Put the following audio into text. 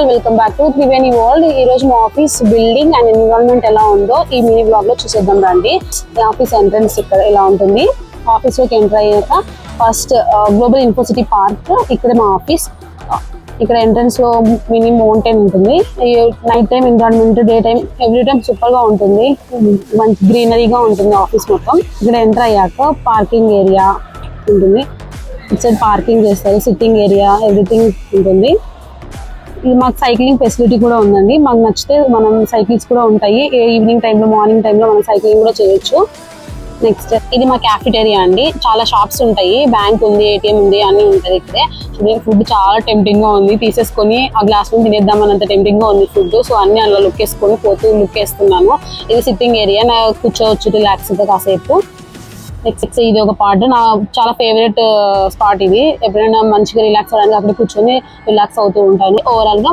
Welcome back to Triveni world. ఈ రోజు మా ఆఫీస్ బిల్డింగ్ అండ్ ఎన్విరాన్మెంట్ ఎలా ఉందో ఈ మినీ బ్లాగ్ లో చూసేద్దాం రండి. ఆఫీస్ ఎంట్రన్స్ ఇక్కడ ఎలా ఉంటుంది. ఆఫీస్ లోకి ఎంటర్ అయ్యాక ఫస్ట్ గ్లోబల్ ఇన్ఫోసిటీ పార్క్, ఇక్కడ మా ఆఫీస్. ఇక్కడ ఎంట్రన్స్ లో మినీ మౌంటైన్ ఉంటుంది. Night time environment, day time every time super గా ఉంటుంది. మంచి గ్రీనరీగా ఉంటుంది ఆఫీస్ మొత్తం. ఇక్కడ ఎంటర్ అయ్యాక పార్కింగ్ ఏరియా ఉంటుంది. ఇటు సైడ్ పార్కింగ్ చేస్తారు, సిట్టింగ్ ఏరియా ఎవ్రీథింగ్ ఉంటుంది. ఇది మాకు సైక్లింగ్ ఫెసిలిటీ కూడా ఉందండి. మాకు నచ్చితే మనం సైకిల్స్ కూడా ఉంటాయి. ఈవినింగ్ టైంలో, మార్నింగ్ టైంలో మనం సైక్లింగ్ కూడా చేయొచ్చు. నెక్స్ట్ ఇది మా క్యాఫిటేరియా అండి. చాలా షాప్స్ ఉంటాయి, బ్యాంక్ ఉంది, ఏటీఎం ఉంది, అన్ని ఉంటుంది ఇక్కడే. చూడండి, ఫుడ్ చాలా టెంప్టింగ్ గా ఉంది. తీసేసుకొని ఆ గ్లాస్ లో తినేద్దామన్నంత టెంప్టింగ్ గా ఉంది ఫుడ్. సో అన్ని అలా లుక్ వేసుకొని లుక్ వేస్తున్నాను. ఇది సిట్టింగ్ ఏరియా, నా కూర్చోవచ్చు రిలాక్స్ గా కాసేపు. నెక్స్ట్ ఇది ఒక పార్ట్, నా చాలా ఫేవరెట్ స్పాట్ ఇది. ఎప్పుడైనా మంచిగా రిలాక్స్ అవ్వడానికి అక్కడ కూర్చొని రిలాక్స్ అవుతూ ఉంటాను. ఓవరాల్ గా